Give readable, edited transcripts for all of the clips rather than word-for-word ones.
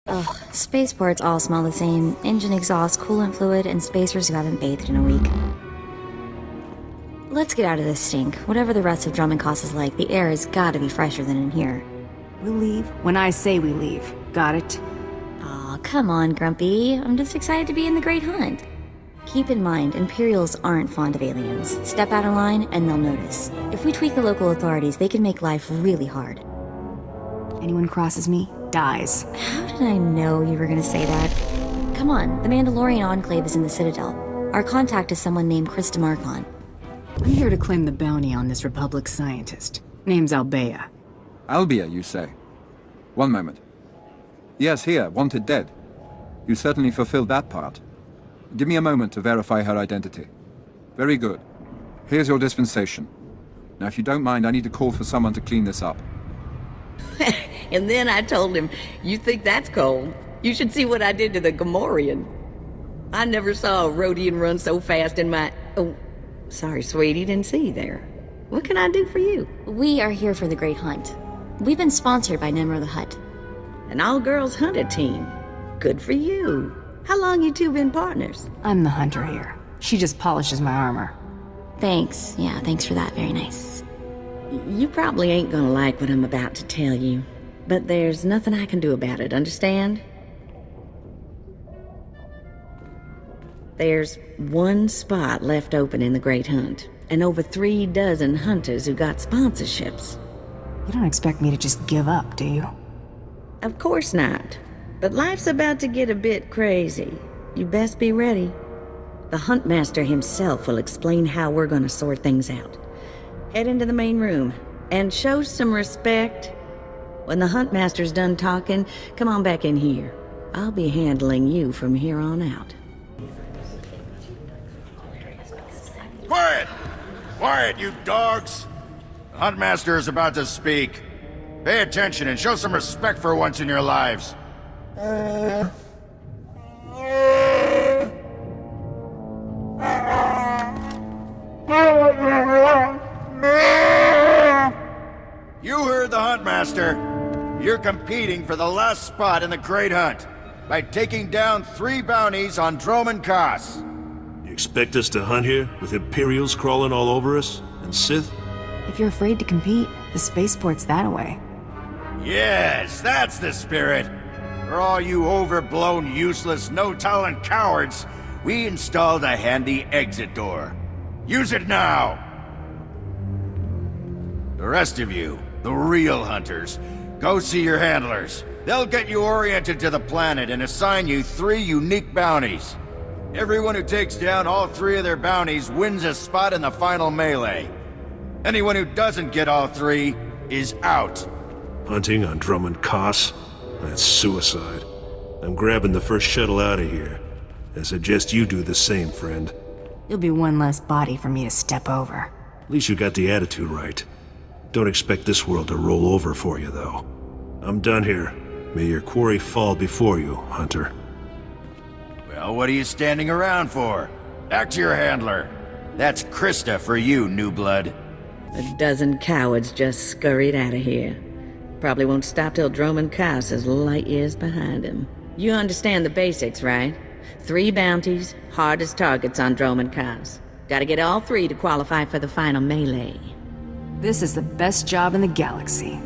Ugh, spaceports all smell the same. Engine exhaust, coolant fluid, and spacers who haven't bathed in a week. Let's get out of this stink. Whatever the rest of Dromund Kaas is like, the air has gotta be fresher than in here. We'll leave when I say we leave. Got it? Aw, come on, Grumpy. I'm just excited to be in the Great Hunt. Keep in mind, Imperials aren't fond of aliens. Step out of line, and they'll notice. If we tweak the local authorities, they can make life really hard. Anyone crosses me, dies. How did I know you were gonna say that? Come on, the Mandalorian Enclave is in the Citadel. Our contact is someone named Krista Markon. I'm here to claim the bounty on this Republic scientist. Name's Albea. Albea, you say? One moment. Yes, here, wanted dead. You certainly fulfilled that part. Give me a moment to verify her identity. Very good. Here's your dispensation. Now, if you don't mind, I need to call for someone to clean this up. And then I told him, you think that's cold? You should see what I did to the Gamorrean. I never saw a Rhodian run so fast in my... Oh, sorry, sweetie, didn't see you there. What can I do for you? We are here for the Great Hunt. We've been sponsored by Nemro the Hutt. An all-girls hunter team. Good for you. How long you two been partners? I'm the hunter here. She just polishes my armor. Thanks. Yeah, thanks for that. Very nice. You probably ain't gonna like what I'm about to tell you, but there's nothing I can do about it, understand? There's one spot left open in the Great Hunt, and over 3 dozen hunters who got sponsorships. You don't expect me to just give up, do you? Of course not, but life's about to get a bit crazy. You best be ready. The Huntmaster himself will explain how we're gonna sort things out. Head into the main room, and show some respect. When the Huntmaster's done talking, come on back in here. I'll be handling you from here on out. Quiet! Quiet, you dogs! The Huntmaster is about to speak. Pay attention and show some respect for once in your lives. You heard the Huntmaster. You're competing for the last spot in the Great Hunt by taking down 3 bounties on Dromund Kaas. You expect us to hunt here with Imperials crawling all over us? And Sith? If you're afraid to compete, the spaceport's that away. Yes, that's the spirit. For all you overblown, useless, no-talent cowards, we installed a handy exit door. Use it now! The rest of you, the real hunters, go see your handlers. They'll get you oriented to the planet and assign you 3 unique bounties. Everyone who takes down all 3 of their bounties wins a spot in the final melee. Anyone who doesn't get all 3 is out. Hunting on Dromund Kaas? That's suicide. I'm grabbing the first shuttle out of here. I suggest you do the same, friend. You'll be one less body for me to step over. At least you got the attitude right. Don't expect this world to roll over for you, though. I'm done here. May your quarry fall before you, Hunter. Well, what are you standing around for? Back to your handler. That's Krista for you, new blood. A dozen cowards just scurried out of here. Probably won't stop till Dromund Kaas is light years behind him. You understand the basics, right? 3 bounties, hardest targets on Dromund Kaas. Gotta get all 3 to qualify for the final melee. This is the best job in the galaxy.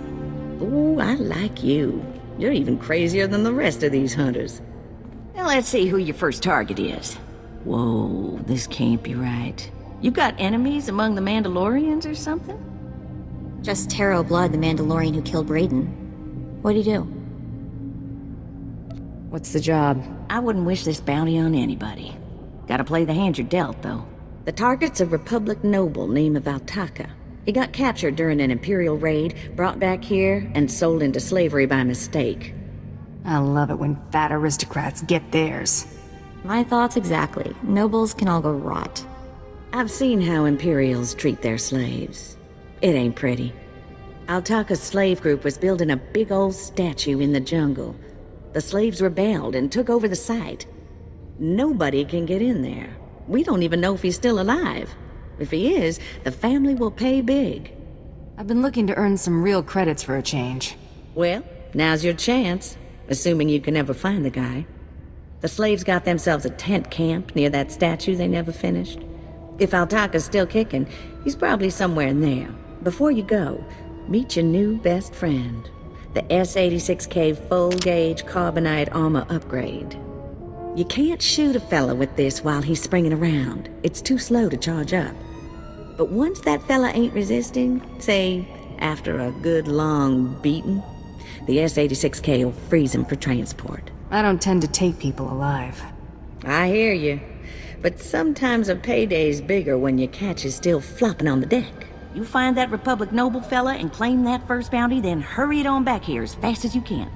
Ooh, I like you. You're even crazier than the rest of these hunters. Now let's see who your first target is. Whoa, this can't be right. You got enemies among the Mandalorians or something? Just Taro Blood, the Mandalorian who killed Brayden. What'd he do? What's the job? I wouldn't wish this bounty on anybody. Gotta play the hand you're dealt, though. The target's a Republic noble named Taka. He got captured during an Imperial raid, brought back here, and sold into slavery by mistake. I love it when fat aristocrats get theirs. My thoughts exactly. Nobles can all go rot. I've seen how Imperials treat their slaves. It ain't pretty. Taka's slave group was building a big old statue in the jungle. The slaves rebelled and took over the site. Nobody can get in there. We don't even know if he's still alive. If he is, the family will pay big. I've been looking to earn some real credits for a change. Well, now's your chance. assuming you can ever find the guy. The slaves got themselves a tent camp near that statue they never finished. If Taka's still kicking, he's probably somewhere in there. Before you go, meet your new best friend, the S-86K full-gauge carbonite armor upgrade. You can't shoot a fella with this while he's springing around. It's too slow to charge up. But once that fella ain't resisting, say, after a good long beating, the S-86K will freeze him for transport. I don't tend to take people alive. I hear you. But sometimes a payday's bigger when your catch is still flopping on the deck. You find that Republic noble fella and claim that first bounty, then hurry it on back here as fast as you can.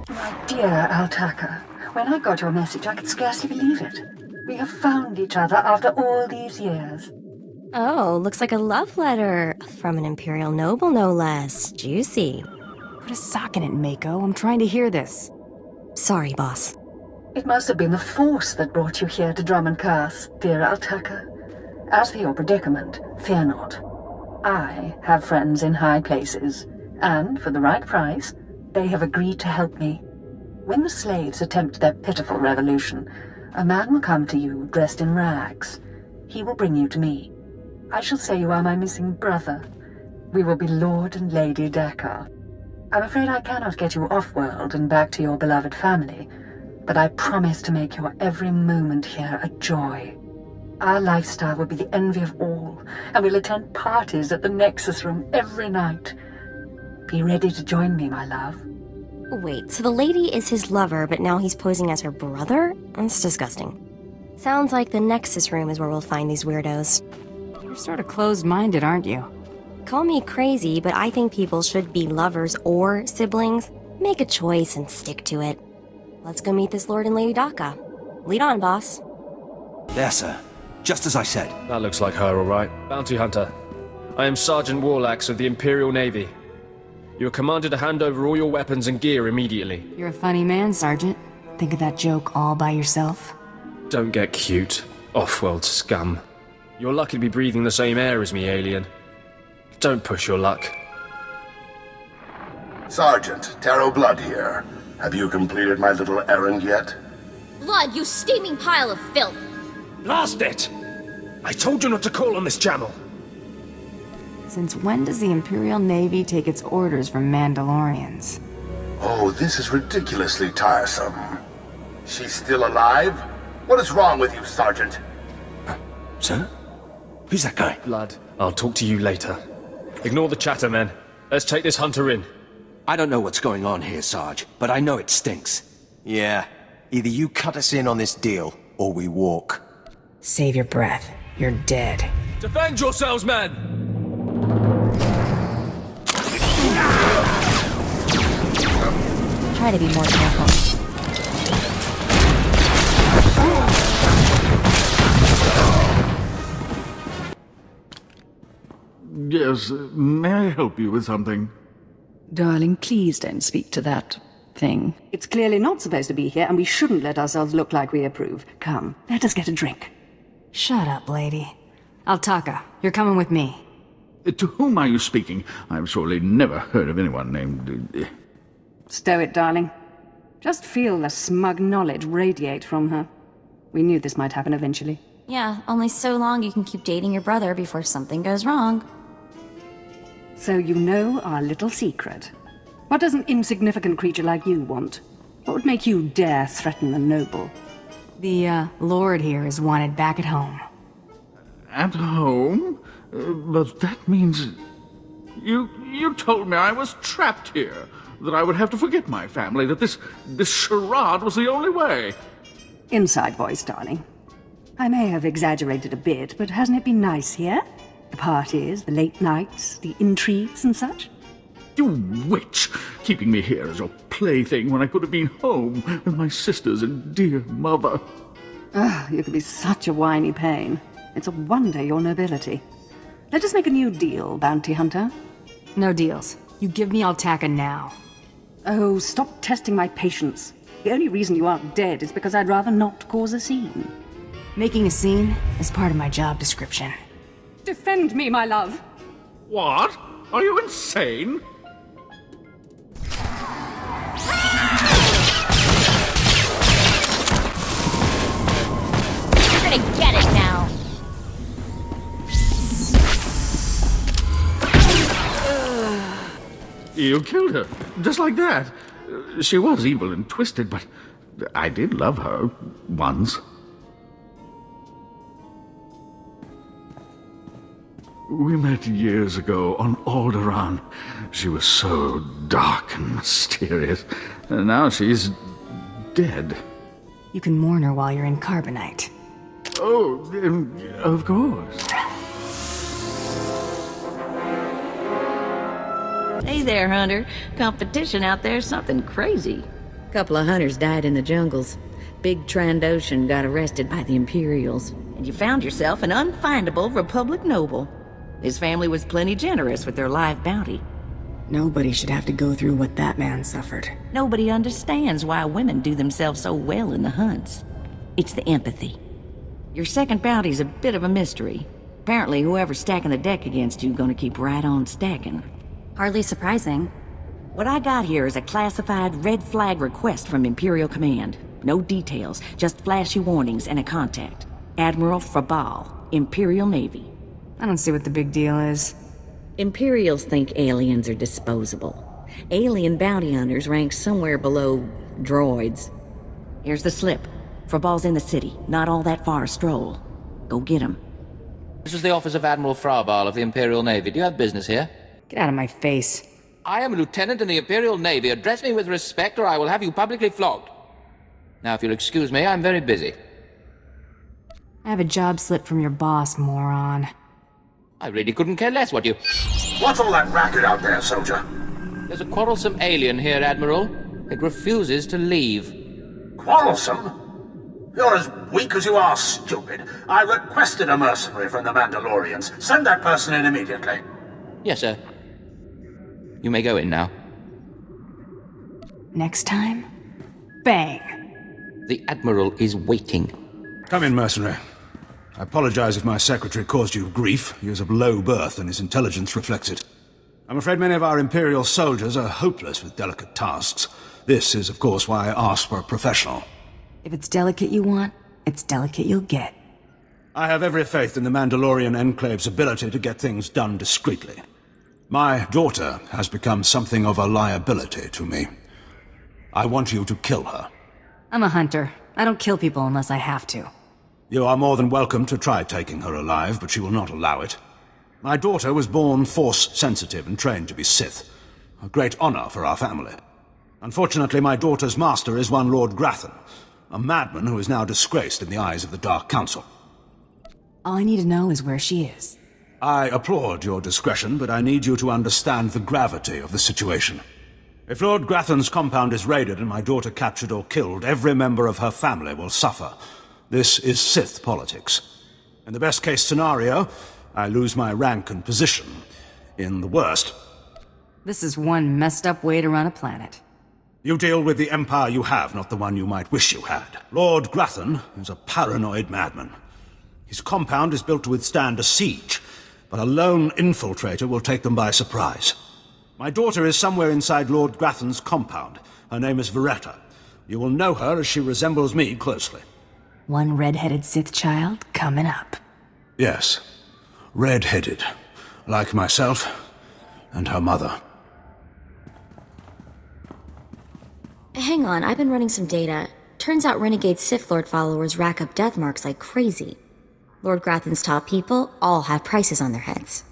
My dear Taka, when I got your message, I could scarcely believe it. We have found each other after all these years. Oh, looks like a love letter. From an Imperial noble, no less. Juicy. Put a sock in it, Mako. I'm trying to hear this. Sorry, boss. It must have been the Force that brought you here to Dromund Kaas, dear Taka. As for your predicament, fear not. I have friends in high places, and for the right price, they have agreed to help me. When the slaves attempt their pitiful revolution, a man will come to you dressed in rags. He will bring you to me. I shall say you are my missing brother. We will be Lord and Lady Dak-Ah. I'm afraid I cannot get you off-world and back to your beloved family, but I promise to make your every moment here a joy. Our lifestyle will be the envy of all, and we'll attend parties at the Nexus Room every night. Be ready to join me, my love. Wait, so the lady is his lover, but now he's posing as her brother? That's disgusting. Sounds like the Nexus Room is where we'll find these weirdos. You're sort of closed-minded, aren't you? Call me crazy, but I think people should be lovers or siblings. Make a choice and stick to it. Let's go meet this Lord and Lady Dak-Ah. Lead on, boss. There, sir. Just as I said. That looks like her, all right. Bounty Hunter. I am Sergeant Warlax of the Imperial Navy. You are commanded to hand over all your weapons and gear immediately. You're a funny man, Sergeant. Think of that joke all by yourself? Don't get cute. Off-world scum. You're lucky to be breathing the same air as me, alien. Don't push your luck. Sergeant, Taro Blood here. Have you completed my little errand yet? Blood, you steaming pile of filth! Blast it! I told you not to call on this channel! Since when does the Imperial Navy take its orders from Mandalorians? Oh, this is ridiculously tiresome. She's still alive? What is wrong with you, Sergeant? Sir? Who's that guy? Blood, I'll talk to you later. Ignore the chatter, men. Let's take this hunter in. I don't know what's going on here, Sarge, but I know it stinks. Yeah. Either you cut us in on this deal, or we walk. Save your breath. You're dead. Defend yourselves, men! Try to be more careful. Yes, may I help you with something? Darling, please don't speak to that thing. It's clearly not supposed to be here, and we shouldn't let ourselves look like we approve. Come, let us get a drink. Shut up, lady. Taka, you're coming with me. To whom are you speaking? I've surely never heard of anyone named... Stow it, darling. Just feel the smug knowledge radiate from her. We knew this might happen eventually. Yeah, only so long you can keep dating your brother before something goes wrong. So you know our little secret. What does an insignificant creature like you want? What would make you dare threaten the noble? The, Lord here is wanted back at home. At home? But that means... You told me I was trapped here, that I would have to forget my family, that this charade was the only way. Inside voice, darling. I may have exaggerated a bit, but hasn't it been nice here? The parties, the late nights, the intrigues and such? You witch! Keeping me here as your plaything when I could have been home with my sisters and dear mother. Ah, you could be such a whiny pain. It's a wonder your nobility. Let us make a new deal, Bounty Hunter. No deals. You give me Taka now. Oh, stop testing my patience. The only reason you aren't dead is because I'd rather not cause a scene. Making a scene is part of my job description. Defend me, my love! What? Are you insane? You killed her, just like that. She was evil and twisted, but I did love her once. We met years ago on Alderaan. She was so dark and mysterious. And now she's dead. You can mourn her while you're in Carbonite. Oh, of course. Hey there, Hunter. Competition out there's something crazy. A couple of hunters died in the jungles. Big Trandoshan got arrested by the Imperials. And you found yourself an unfindable Republic noble. His family was plenty generous with their live bounty. Nobody should have to go through what that man suffered. Nobody understands why women do themselves so well in the hunts. It's the empathy. Your second bounty's a bit of a mystery. Apparently whoever's stacking the deck against you gonna keep right on stacking. Hardly surprising. What I got here is a classified red flag request from Imperial Command. No details, just flashy warnings and a contact. Admiral Frabal, Imperial Navy. I don't see what the big deal is. Imperials think aliens are disposable. Alien bounty hunters rank somewhere below droids. Here's the slip. Frabal's in the city, not all that far a stroll. Go get him. This is the office of Admiral Frabal of the Imperial Navy. Do you have business here? Get out of my face. I am a lieutenant in the Imperial Navy. Address me with respect or I will have you publicly flogged. Now, if you'll excuse me, I'm very busy. I have a job slip from your boss, moron. I really couldn't care less what you... What's all that racket out there, soldier? There's a quarrelsome alien here, Admiral. It refuses to leave. Quarrelsome? You're as weak as you are stupid. I requested a mercenary from the Mandalorians. Send that person in immediately. Yes, sir. You may go in now. Next time, bang. The Admiral is waiting. Come in, mercenary. I apologize if my secretary caused you grief. He is of low birth and his intelligence reflects it. I'm afraid many of our Imperial soldiers are hopeless with delicate tasks. This is, of course, why I asked for a professional. If it's delicate you want, it's delicate you'll get. I have every faith in the Mandalorian Enclave's ability to get things done discreetly. My daughter has become something of a liability to me. I want you to kill her. I'm a hunter. I don't kill people unless I have to. You are more than welcome to try taking her alive, but she will not allow it. My daughter was born Force-sensitive and trained to be Sith. A great honor for our family. Unfortunately, my daughter's master is one Lord Grathan, a madman who is now disgraced in the eyes of the Dark Council. All I need to know is where she is. I applaud your discretion, but I need you to understand the gravity of the situation. If Lord Grathan's compound is raided and my daughter captured or killed, every member of her family will suffer. This is Sith politics. In the best-case scenario, I lose my rank and position. In the worst... This is one messed-up way to run a planet. You deal with the empire you have, not the one you might wish you had. Lord Grathan is a paranoid madman. His compound is built to withstand a siege, but a lone infiltrator will take them by surprise. My daughter is somewhere inside Lord Grathan's compound. Her name is Veretta. You will know her as she resembles me closely. One red-headed Sith child coming up. Yes, red-headed, like myself and her mother. Hang on, I've been running some data. Turns out renegade Sith Lord followers rack up death marks like crazy. Lord Grathan's top people all have prices on their heads.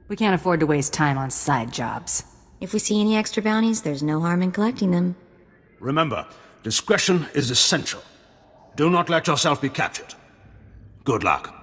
We can't afford to waste time on side jobs. If we see any extra bounties, there's no harm in collecting them. Remember, discretion is essential. Do not let yourself be captured. Good luck.